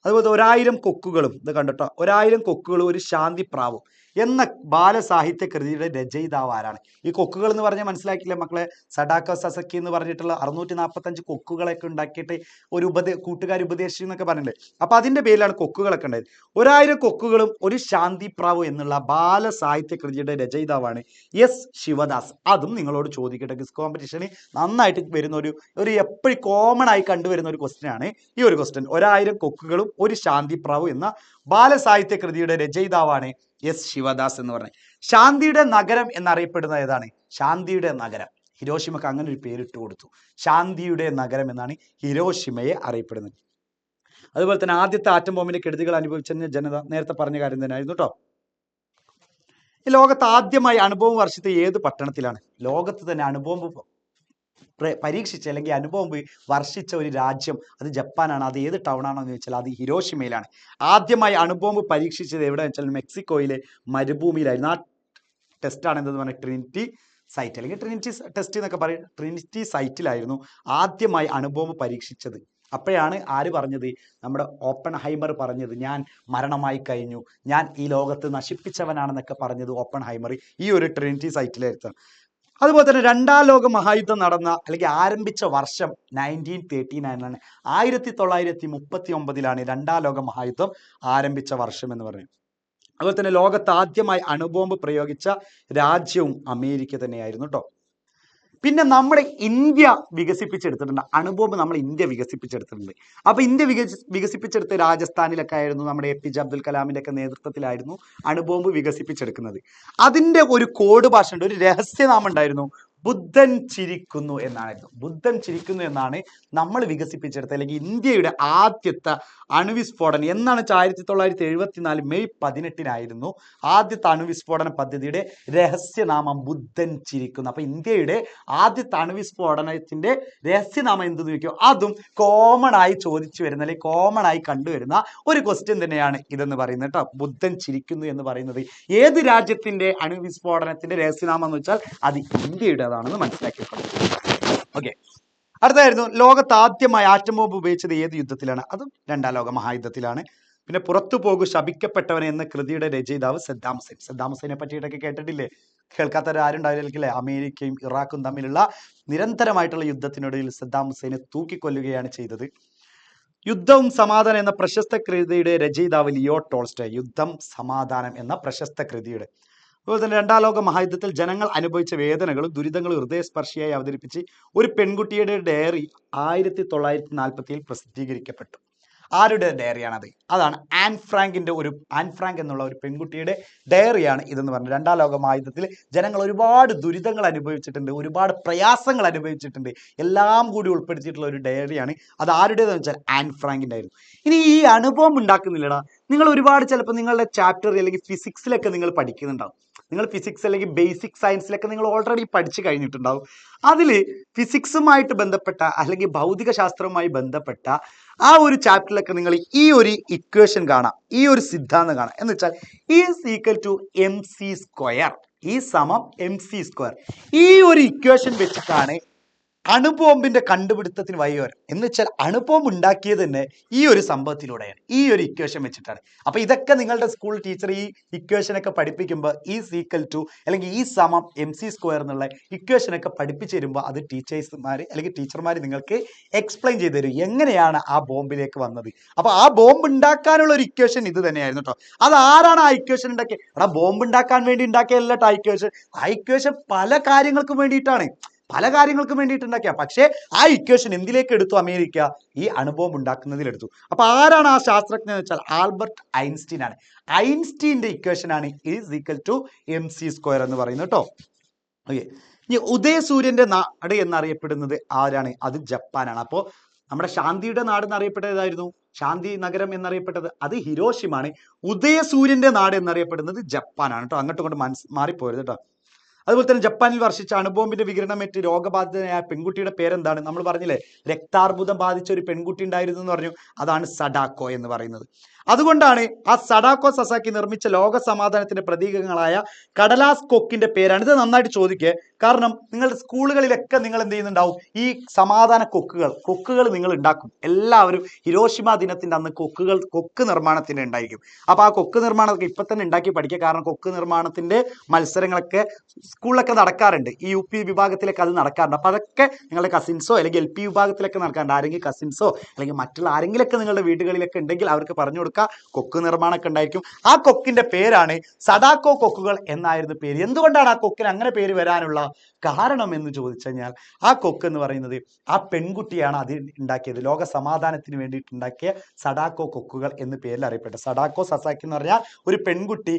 അതുപോലെ 1000 കൊക്കുകളും, ഇത് കണ്ടിട്ടോ, 1000 കൊക്കുകളും ഒരു ശാന്തി പ്രാവും എന്ന ബാലസാഹിത്യ കൃതിയുടെ രചയിതാവ് ആരാണ്? ഈ കൊക്കുകൾ എന്ന് പറഞ്ഞാൽ മനസ്സിലാക്കില്ലേ മക്കളെ? സഡാക്കോ സസക്കി എന്ന് പറഞ്ഞിട്ടുള്ള 645 കൊക്കുകളൊക്കെ ഉണ്ടാക്കിയിട്ട് ഒരു കൂട്ടുകാർ ഉപദേശിച്ചു എന്നൊക്കെ പറഞ്ഞില്ലേ? അപ്പൊ അതിന്റെ പേരിലാണ് കൊക്കുകളൊക്കെ ഉണ്ടായത്. 1000 കൊക്കുകളും ഒരു ശാന്തി പ്രാവ് എന്നുള്ള ബാലസാഹിത്യ കൃതിയുടെ രചയിതാവാണ് എസ് ശിവദാസ്. അതും നിങ്ങളോട് ചോദിക്കട്ടെ, ക്വിസ് കോമ്പറ്റീഷന് നന്നായിട്ട് വരുന്ന ഒരു എപ്പോഴും കോമൺ ആയി കണ്ടുവരുന്ന ഒരു ക്വസ്റ്റ്യൻ ആണ് ഈ ഒരു ക്വസ്റ്റ്യൻ. 1000 കൊക്കുകളും ഒരു ശാന്തി പ്രാവ് എന്ന ബാലസാഹിത്യ കൃതിയുടെ രചയിതാവാണ് എസ് ശിവദാസ് എന്ന് പറഞ്ഞത്. ശാന്തിയുടെ നഗരം എന്നറിയപ്പെടുന്ന ഏതാണ്? ശാന്തിയുടെ നഗരം. ഹിരോഷിമക്ക് അങ്ങനെ ഒരു പേരിട്ട് കൊടുത്തു. ശാന്തിയുടെ നഗരം എന്നാണ് ഹിരോഷിമയെ അറിയപ്പെടുന്നത്. അതുപോലെ തന്നെ ആദ്യത്തെ ആറ്റം ബോംബിന്റെ കെടുതികൾ അനുഭവിച്ച ജനത നേരത്തെ പറഞ്ഞ കാര്യം തന്നെയായിരുന്നു കേട്ടോ. ഈ ലോകത്ത് ആദ്യമായി അണുബോംബ് വർഷിച്ച ഏത് പട്ടണത്തിലാണ്? ലോകത്ത് തന്നെ അണുബോംബ് പരീക്ഷിച്ച അല്ലെങ്കിൽ അണുബോംബ് വർഷിച്ച ഒരു രാജ്യം അത് ജപ്പാനാണ്. അത് ഏത് ടൗൺ ആണോ എന്ന് ചോദിച്ചാൽ അത് ഹിരോഷിമയിലാണ്. ആദ്യമായി അണുബോംബ് പരീക്ഷിച്ചത് എവിടെ വെച്ചാൽ മെക്സിക്കോയിലെ മരുഭൂമിയിലായിരുന്നു. ആ ടെസ്റ്റാണ് എന്തെന്ന് പറഞ്ഞാൽ ട്രിനിറ്റി സൈറ്റ് അല്ലെങ്കിൽ ട്രിനിറ്റി ടെസ്റ്റ് എന്നൊക്കെ പറയും. ട്രിനിറ്റി സൈറ്റിലായിരുന്നു ആദ്യമായി അണുബോംബ് പരീക്ഷിച്ചത്. അപ്പോഴാണ് ആര് പറഞ്ഞത്? നമ്മുടെ ഓപ്പൺഹൈമർ പറഞ്ഞത്, ഞാൻ മരണമായി കഴിഞ്ഞു, ഞാൻ ഈ ലോകത്ത് നശിപ്പിച്ചവനാണെന്നൊക്കെ പറഞ്ഞത് ഓപ്പൺഹൈമർ ഈ ഒരു ട്രിനിറ്റി സൈറ്റിലായിരുന്നു. അതുപോലെ തന്നെ രണ്ടാം ലോക മഹായുദ്ധം നടന്ന അല്ലെങ്കിൽ ആരംഭിച്ച വർഷം 1939 1939 രണ്ടാം ലോക മഹായുദ്ധം ആരംഭിച്ച വർഷം എന്ന് പറയുന്നത്. അതുപോലെ തന്നെ ലോകത്ത് ആദ്യമായി അണുബോംബ് പ്രയോഗിച്ച രാജ്യവും അമേരിക്ക തന്നെയായിരുന്നു കേട്ടോ. പിന്നെ നമ്മുടെ ഇന്ത്യ വികസിപ്പിച്ചെടുത്തിട്ടുണ്ട് അണുബോംബ്. നമ്മൾ ഇന്ത്യ വികസിപ്പിച്ചെടുത്തിട്ടുണ്ട്. അപ്പൊ ഇന്ത്യ വികസിപ്പിച്ചെടുത്ത രാജസ്ഥാനിലൊക്കെ ആയിരുന്നു, നമ്മുടെ APJ അബ്ദുൽ കലാമിന്റെ ഒക്കെ നേതൃത്വത്തിലായിരുന്നു അണുബോംബ് വികസിപ്പിച്ചെടുക്കുന്നത്. അതിന്റെ ഒരു കോഡ് ഭാഷ ഉണ്ട്, ഒരു രഹസ്യനാമം ഉണ്ടായിരുന്നു, ബുദ്ധൻ ചിരിക്കുന്നു എന്നായിരുന്നു. ബുദ്ധൻ ചിരിക്കുന്നു എന്നാണ് നമ്മൾ വികസിപ്പിച്ചെടുത്ത അല്ലെങ്കിൽ ഇന്ത്യയുടെ ആദ്യത്തെ അണുവിസ്ഫോടനം. എന്നാണ് 1974 മെയ് 18 ആദ്യത്തെ അണുവിസ്ഫോടന പദ്ധതിയുടെ രഹസ്യനാമം ബുദ്ധൻ ചിരിക്കുന്നു. അപ്പൊ ഇന്ത്യയുടെ ആദ്യത്തെ അണുവിസ്ഫോടനത്തിന്റെ രഹസ്യനാമം എന്തെന്ന് ചോദിക്കും, അതും കോമൺ ആയി ചോദിച്ചു വരുന്ന അല്ലെങ്കിൽ കോമൺ ആയി കണ്ടുവരുന്ന ഒരു ക്വസ്റ്റ്യൻ തന്നെയാണ് ഇതെന്ന് പറയുന്നത് കേട്ടോ. ബുദ്ധൻ ചിരിക്കുന്നു എന്ന് പറയുന്നത് ഏത് രാജ്യത്തിന്റെ അണുവിസ്ഫോടനത്തിന്റെ രഹസ്യനാമം എന്ന് വെച്ചാൽ അത് ഇന്ത്യയുടെ ആണെന്ന് മനസ്സിലാക്കിയിട്ടുണ്ട്. ഓക്കെ, അടുത്തായിരുന്നു ലോകത്ത് ആദ്യമായി ആറ്റം ബോംബ് ഉപയോഗിച്ചത് ഏത് യുദ്ധത്തിലാണ്? അതും രണ്ടാം ലോക മഹായുദ്ധത്തിലാണ്. പിന്നെ പുറത്തു പോകു ശപിക്കപ്പെട്ടവൻ എന്ന കൃതിയുടെ രചയിതാവ് സദ്ദാം ഹുസൈൻ. സദ്ദാം ഹുസൈനെ പറ്റിയിട്ടൊക്കെ കേട്ടിട്ടില്ലേ? കേൾക്കാത്തവരാരുണ്ടാവില്ലേ? അമേരിക്കയും ഇറാഖും തമ്മിലുള്ള നിരന്തരമായിട്ടുള്ള യുദ്ധത്തിനിടയിൽ സദ്ദാം ഹുസൈനെ തൂക്കിക്കൊല്ലുകയാണ് ചെയ്തത്. യുദ്ധവും സമാധാനം എന്ന പ്രശസ്ത കൃതിയുടെ രചയിതാവ് ലിയോ ടോൾസ്റ്റോയ്. യുദ്ധം സമാധാനം എന്ന പ്രശസ്ത കൃതിയുടെ. അതുപോലെ തന്നെ രണ്ടാം ലോക മഹായുദ്ധത്തിൽ ജനങ്ങൾ അനുഭവിച്ച വേദനകളും ദുരിതങ്ങളും ഹൃദയസ്പർശിയായി അവതരിപ്പിച്ച് ഒരു പെൺകുട്ടിയുടെ ഡയറി 1947 പ്രസിദ്ധീകരിക്കപ്പെട്ടു. ആരുടെ ഡയറിയാണത്? അതാണ് ആൻ ഫ്രാങ്കിന്റെ ആൻ ഫ്രാങ്ക് എന്നുള്ള ഒരു പെൺകുട്ടിയുടെ ഡയറിയാണ് ഇതെന്ന് പറഞ്ഞത്. രണ്ടാം ലോക മഹായുദ്ധത്തിൽ ജനങ്ങൾ ഒരുപാട് ദുരിതങ്ങൾ അനുഭവിച്ചിട്ടുണ്ട്, ഒരുപാട് പ്രയാസങ്ങൾ അനുഭവിച്ചിട്ടുണ്ട്, എല്ലാം കൂടി ഉൾപ്പെടുത്തിയിട്ടുള്ള ഒരു ഡയറിയാണ്. അത് ആരുടേതെന്ന് വെച്ചാൽ ആൻ ഫ്രാങ്കിന്റെ ആയിരുന്നു. ഇനി ഈ അനുഭവം ഉണ്ടാക്കുന്നില്ലടാ, നിങ്ങൾ ഒരുപാട് ചിലപ്പോൾ നിങ്ങളുടെ ചാപ്റ്റർ അല്ലെങ്കിൽ ഫിസിക്സിലൊക്കെ നിങ്ങൾ പഠിക്കുന്നുണ്ടാവും. നിങ്ങൾ ഫിസിക്സ് അല്ലെങ്കിൽ ബേസിക് സയൻസിലൊക്കെ നിങ്ങൾ ഓൾറെഡി പഠിച്ചു കഴിഞ്ഞിട്ടുണ്ടാവും. അതിൽ ഫിസിക്സുമായിട്ട് ബന്ധപ്പെട്ട അല്ലെങ്കിൽ ഭൗതിക ശാസ്ത്രവുമായി ബന്ധപ്പെട്ട ആ ഒരു ചാപ്റ്ററിലൊക്കെ നിങ്ങൾ ഈ ഒരു ഇക്വേഷൻ കാണാം, ഈ ഒരു സിദ്ധാന്തം കാണാം. എന്ന് വെച്ചാൽ E=mc². E=mc². ഈ ഒരു ഇക്വേഷൻ വെച്ചിട്ടാണ് അണുബോംബിന്റെ കണ്ടുപിടുത്തത്തിന് വഴിവരും. എന്ന് വെച്ചാൽ അണുബോംബ് ഉണ്ടാക്കിയത് തന്നെ ഈ ഒരു സംഭവത്തിലൂടെയാണ്, ഈ ഒരു ഇക്വേഷൻ വെച്ചിട്ടാണ്. അപ്പൊ ഇതൊക്കെ നിങ്ങളുടെ സ്കൂൾ ടീച്ചർ ഈ ഇക്വേഷൻ ഒക്കെ പഠിപ്പിക്കുമ്പോൾ അല്ലെങ്കിൽ E=mc² എന്നുള്ള ഇക്വേഷൻ ഒക്കെ പഠിപ്പിച്ചു തരുമ്പോൾ അത് ടീച്ചർമാർ നിങ്ങൾക്ക് എക്സ്പ്ലെയിൻ ചെയ്തു തരും എങ്ങനെയാണ് ആ ബോംബിലേക്ക് വന്നത്. അപ്പൊ ആ ബോംബ് ഉണ്ടാക്കാനുള്ള ഒരു ഇക്വേഷൻ ഇത് തന്നെയായിരുന്നു കേട്ടോ. അത് ആരാണ് ആ ഇക്വേഷൻ ഉണ്ടാക്കിയത്? എടാ, ബോംബ് ഉണ്ടാക്കാൻ വേണ്ടി ഉണ്ടാക്കിയല്ല ആ ഇക്വേഷൻ. ആ ഇക്വേഷൻ പല കാര്യങ്ങൾക്കും വേണ്ടിയിട്ടുണ്ടാക്കിയ. പക്ഷേ ആ ഇക്വേഷൻ എന്തിലേക്ക് എടുത്തു? അമേരിക്ക ഈ അണുബോംബ് ഉണ്ടാക്കുന്നതിലെടുത്തു. അപ്പൊ ആരാണ് ആ ശാസ്ത്രജ്ഞൻ എന്ന് വെച്ചാൽ ആൽബർട്ട് ഐൻസ്റ്റീൻ ആണ്. ഐൻസ്റ്റീന്റെ ഇക്വേഷൻ ആണ് E=mc² എന്ന് പറയുന്നത് കേട്ടോ. ഓക്കെ, ഇനി ഉദയസൂര്യന്റെ നാട് എന്നറിയപ്പെടുന്നത് ആരാണ്? അത് ജപ്പാനാണ്. അപ്പോൾ നമ്മുടെ ശാന്തിയുടെ നാട് എന്നറിയപ്പെട്ടത് ഏതായിരുന്നു? ശാന്തി നഗരം എന്നറിയപ്പെട്ടത് അത് ഹിരോഷിമാണ്. ഉദയസൂര്യന്റെ നാട് എന്നറിയപ്പെടുന്നത് ജപ്പാനാണ് കേട്ടോ. അങ്ങോട്ടും ഇങ്ങോട്ട് മാറിപ്പോരുത് കേട്ടോ. അതുപോലെ തന്നെ ജപ്പാനിൽ വർഷിച്ച അണുബോംബിന്റെ വികിരണമേറ്റ് രോഗബാധിതനായ പെൺകുട്ടിയുടെ പേരെന്താണ്? നമ്മൾ പറഞ്ഞില്ലേ, രക്താർബുദം ബാധിച്ച ഒരു പെൺകുട്ടി ഉണ്ടായിരുന്നു എന്ന് പറഞ്ഞു. അതാണ് സഡാക്കോ എന്ന് പറയുന്നത്. അതുകൊണ്ടാണ് ആ സഡാക്കോ സസാക്കി നിർമ്മിച്ച ലോക സമാധാനത്തിന്റെ പ്രതീകങ്ങളായ കടലാസ് കൊക്കിന്റെ പേരാണ്. ഇത് നന്നായിട്ട് ചോദിക്കുക, കാരണം നിങ്ങളുടെ സ്കൂളുകളിലൊക്കെ നിങ്ങൾ എന്ത് ചെയ്യുന്നുണ്ടാവും, ഈ സമാധാന കൊക്കുകൾ നിങ്ങൾ ഉണ്ടാക്കും. എല്ലാവരും ഹിരോഷിമ ദിനത്തിന്റെ അന്ന് കൊക്ക് നിർമ്മാണത്തിന് ഉണ്ടായിരിക്കും. അപ്പൊ ആ കൊക്ക് നിർമ്മാണമൊക്കെ ഇപ്പൊ തന്നെ ഉണ്ടാക്കി പഠിക്കുക. കാരണം കൊക്ക് നിർമ്മാണത്തിന്റെ മത്സരങ്ങളൊക്കെ സ്കൂളിലൊക്കെ നടക്കാറുണ്ട്. ഈ UP വിഭാഗത്തിലൊക്കെ അത് നടക്കാറുണ്ട്. അപ്പൊ അതൊക്കെ നിങ്ങളുടെ കസിൻസോ അല്ലെങ്കിൽ LP വിഭാഗത്തിലൊക്കെ നടക്കാറുണ്ട്. ആരെങ്കിലും കസിൻസോ അല്ലെങ്കിൽ മറ്റുള്ള ആരെങ്കിലൊക്കെ നിങ്ങളുടെ വീടുകളിലൊക്കെ ഉണ്ടെങ്കിൽ അവർക്ക് പറഞ്ഞു കൊടുക്കുക. കൊക്ക് നിർമ്മാണമൊക്കെ ഉണ്ടായിരിക്കും. ആ കൊക്കിന്റെ പേരാണ് സഡാക്കോ കൊക്കുകൾ എന്നായിരുന്നു പേര്. എന്തുകൊണ്ടാണ് ആ കൊക്കിന് അങ്ങനെ പേര് വരാനുള്ള കാരണം എന്ന് ചോദിച്ചു കഴിഞ്ഞാൽ, ആ കൊക്ക് എന്ന് പറയുന്നത് ആ പെൺകുട്ടിയാണ് അത് ഉണ്ടാക്കിയത്. ലോക സമാധാനത്തിന് വേണ്ടിയിട്ട് ഉണ്ടാക്കിയ സഡാക്കോ കൊക്കുകൾ എന്ന് പേരിൽ അറിയപ്പെട്ടു. സഡാക്കോ സസാക്കി എന്ന് പറഞ്ഞാൽ ഒരു പെൺകുട്ടി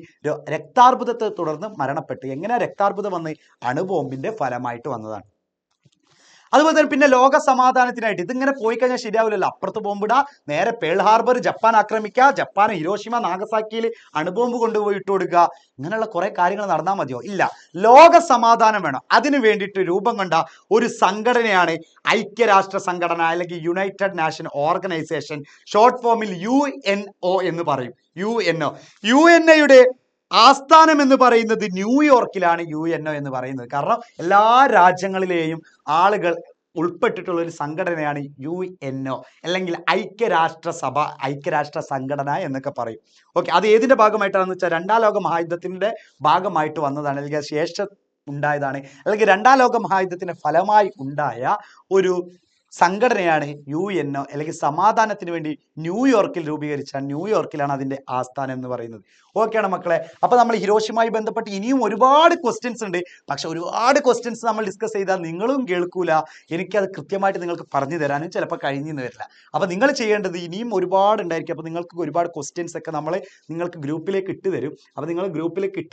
രക്താർബുദത്തെ തുടർന്ന് മരണപ്പെട്ടു. എങ്ങനെ രക്താർബുദം വന്ന്? അണുബോംബിന്റെ ഫലമായിട്ട് വന്നതാണ്. അതുപോലെ തന്നെ പിന്നെ ലോക സമാധാനത്തിനായിട്ട് ഇതിങ്ങനെ പോയി കഴിഞ്ഞാൽ ശരിയാവില്ലല്ലോ. അപ്പുറത്ത് ബോംബിടുക, നേരെ പേൾ ഹാർബർ ജപ്പാൻ ആക്രമിക്കുക, ജപ്പാൻ ഹിരോഷിമ നാഗസാക്കിയിൽ അണുബോംബ് കൊണ്ടുപോയി ഇട്ട് കൊടുക്കുക, ഇങ്ങനെയുള്ള കുറെ കാര്യങ്ങൾ നടന്നാൽ മതിയോ? ഇല്ല, ലോക സമാധാനം വേണം. അതിനു വേണ്ടിയിട്ട് രൂപം കൊണ്ട ഒരു സംഘടനയാണ് ഐക്യരാഷ്ട്ര സംഘടന, അല്ലെങ്കിൽ യുണൈറ്റഡ് നാഷൻ ഓർഗനൈസേഷൻ, ഷോർട്ട് ഫോമിൽ UNO എന്ന് പറയും. UNO ആസ്ഥാനം എന്ന് പറയുന്നത് ന്യൂയോർക്കിലാണ്. UNO എന്ന് പറയുന്നത് കാരണം എല്ലാ രാജ്യങ്ങളിലെയും ആളുകൾ ഉൾപ്പെട്ടിട്ടുള്ള ഒരു സംഘടനയാണ് UNO, അല്ലെങ്കിൽ ഐക്യരാഷ്ട്രസഭ, ഐക്യരാഷ്ട്ര സംഘടന എന്നൊക്കെ പറയും. ഓക്കെ, അത് ഏതിന്റെ ഭാഗമായിട്ടാണെന്ന് വെച്ചാൽ രണ്ടാം ലോക മഹായുദ്ധത്തിന്റെ ഭാഗമായിട്ട് വന്നതാണ്, അല്ലെങ്കിൽ ശേഷം ഉണ്ടായതാണ്, അല്ലെങ്കിൽ രണ്ടാം ലോക മഹായുദ്ധത്തിന്റെ ഫലമായി ഉണ്ടായ ഒരു സംഘടനയാണ് UNO, അല്ലെങ്കിൽ സമാധാനത്തിന് വേണ്ടി ന്യൂയോർക്കിൽ രൂപീകരിച്ച, ന്യൂയോർക്കിലാണ് അതിന്റെ ആസ്ഥാനം എന്ന് പറയുന്നത്. ഓക്കെയാണ് മക്കളെ. അപ്പൊ നമ്മൾ ഹിരോഷിയുമായി ബന്ധപ്പെട്ട് ഇനിയും ഒരുപാട് ക്വസ്റ്റ്യൻസ് ഉണ്ട്. പക്ഷെ ഒരുപാട് ക്വസ്റ്റ്യൻസ് നമ്മൾ ഡിസ്കസ് ചെയ്താൽ നിങ്ങളും കേൾക്കൂല, എനിക്കത് കൃത്യമായിട്ട് നിങ്ങൾക്ക് പറഞ്ഞു തരാനും ചിലപ്പോൾ കഴിഞ്ഞെന്ന് വരില്ല. അപ്പൊ നിങ്ങൾ ചെയ്യേണ്ടത് ഇനിയും ഒരുപാട് ഉണ്ടായിരിക്കും. അപ്പൊ നിങ്ങൾക്ക് ഒരുപാട് ക്വസ്റ്റ്യൻസ് ഒക്കെ നമ്മൾ നിങ്ങൾക്ക് ഗ്രൂപ്പിലേക്ക് ഇട്ട് തരും. അപ്പൊ നിങ്ങൾ ഗ്രൂപ്പിലേക്ക്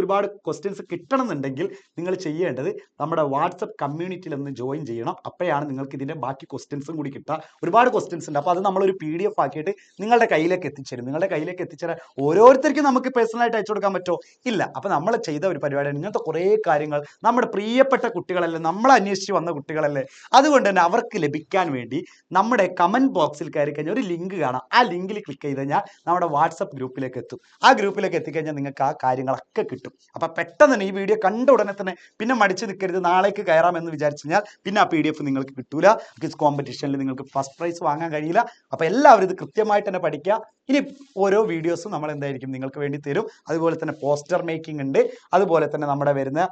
ഒരുപാട് ക്വസ്റ്റ്യൻസ് കിട്ടണമെന്നുണ്ടെങ്കിൽ നിങ്ങൾ ചെയ്യേണ്ടത് നമ്മുടെ വാട്സപ്പ് കമ്മ്യൂണിറ്റിയിൽ ഒന്ന് ജോയിൻ ചെയ്യണം. അപ്പോഴാണ് നിങ്ങൾക്ക് ഇതിന്റെ ബാക്കി ക്വസ്റ്റ്യൻസും കൂടി കിട്ടുക. ഒരുപാട് ക്വസ്റ്റ്യൻസ് ഉണ്ട്. അപ്പൊ അത് നമ്മളൊരു PDF ആക്കിയിട്ട് നിങ്ങളുടെ കയ്യിലേക്ക് എത്തിച്ചേരും. നിങ്ങളുടെ കയ്യിലേക്ക് എത്തിച്ചേരാൻ ഓരോരുത്തർക്കും നമുക്ക് പേഴ്സണലായിട്ട് അയച്ചു കൊടുക്കാൻ പറ്റുമോ? ഇല്ല. അപ്പൊ നമ്മൾ ചെയ്ത ഒരു പരിപാടിയാണ്. ഇങ്ങനത്തെ കുറേ കാര്യങ്ങൾ നമ്മുടെ പ്രിയപ്പെട്ട കുട്ടികളല്ലേ, നമ്മൾ അന്വേഷിച്ച് വന്ന കുട്ടികളല്ലേ, അതുകൊണ്ട് തന്നെ അവർക്ക് ലഭിക്കാൻ വേണ്ടി നമ്മുടെ കമന്റ് ബോക്സിൽ കയറി കഴിഞ്ഞാൽ ഒരു ലിങ്ക് കാണാം. ആ ലിങ്കിൽ ക്ലിക്ക് ചെയ്ത് കഴിഞ്ഞാൽ നമ്മുടെ വാട്സപ്പ് ഗ്രൂപ്പിലേക്ക് എത്തും. ആ ഗ്രൂപ്പിലേക്ക് എത്തിക്കഴിഞ്ഞാൽ നിങ്ങൾക്ക് ആ കാര്യങ്ങളൊക്കെ കിട്ടും. അപ്പൊ പെട്ടെന്ന് തന്നെ ഈ വീഡിയോ കണ്ട ഉടനെ തന്നെ പിന്നെ മടിച്ചു നിൽക്കരുത്, നാളേക്ക് കയറാമെന്ന് വിചാരിച്ചു കഴിഞ്ഞാൽ പിന്നെ ആ PDF നിങ്ങൾക്ക് കിട്ടൂല. ക്വിസ് കോമ്പറ്റീഷനിൽ നിങ്ങൾക്ക് ഫസ്റ്റ് പ്രൈസ് വാങ്ങാൻ കഴിയില്ല. അപ്പൊ എല്ലാവരും ഇത് കൃത്യമായിട്ട് തന്നെ പഠിക്കുക. ഇനി ഓരോ വീഡിയോസും നമ്മൾ എന്തായിരിക്കും നിങ്ങൾക്ക് വേണ്ടി തരും. അതുപോലെ തന്നെ പോസ്റ്റർ മേക്കിംഗ് ഉണ്ട്. അതുപോലെ തന്നെ നമ്മുടെ വരുന്ന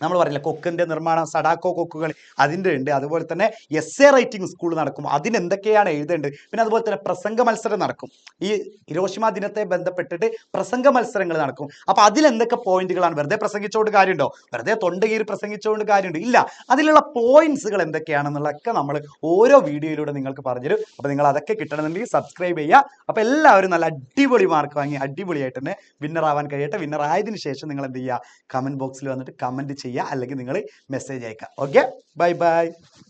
നമ്മൾ പറയില്ല കൊക്കിന്റെ നിർമ്മാണം, സഡാക്കോ കൊക്കുകൾ, അതിൻ്റെ ഉണ്ട്. അതുപോലെ തന്നെ essay റൈറ്റിംഗ് സ്കൂൾ നടക്കും, അതിന് എന്തൊക്കെയാണ് എഴുതേണ്ടത്. പിന്നെ അതുപോലെ തന്നെ പ്രസംഗ മത്സരം നടക്കും. ഈ ഹിരോഷിമ ദിനത്തെ ബന്ധപ്പെട്ടിട്ട് പ്രസംഗ മത്സരങ്ങൾ നടക്കും. അപ്പൊ അതിലെന്തൊക്കെ പോയിന്റുകളാണ്? വെറുതെ പ്രസംഗിച്ചുകൊണ്ട് കാര്യമുണ്ടോ? വെറുതെ തൊണ്ട കീറി പ്രസംഗിച്ചുകൊണ്ട് കാര്യമുണ്ടോ? ഇല്ല. അതിലുള്ള പോയിന്റ്സുകൾ എന്തൊക്കെയാണെന്നുള്ളതൊക്കെ നമ്മൾ ഓരോ വീഡിയോയിലൂടെ നിങ്ങൾക്ക് പറഞ്ഞുതരും. അപ്പൊ നിങ്ങൾ അതൊക്കെ കിട്ടണമെന്നുണ്ടെങ്കിൽ സബ്സ്ക്രൈബ് ചെയ്യുക. അപ്പൊ എല്ലാവരും നല്ല അടിപൊളി മാർക്ക് വാങ്ങി അടിപൊളിയായിട്ട് തന്നെ വിന്നർ ആവാൻ കഴിയട്ടെ. വിന്നർ ആയതിനു ശേഷം നിങ്ങൾ എന്ത് ചെയ്യുക? കമന്റ് ബോക്സിൽ വന്നിട്ട് കമന്റ് ചെയ്യുക, അല്ലെങ്കിൽ നിങ്ങൾ മെസ്സേജ് അയക്കുക. Okay, bye bye.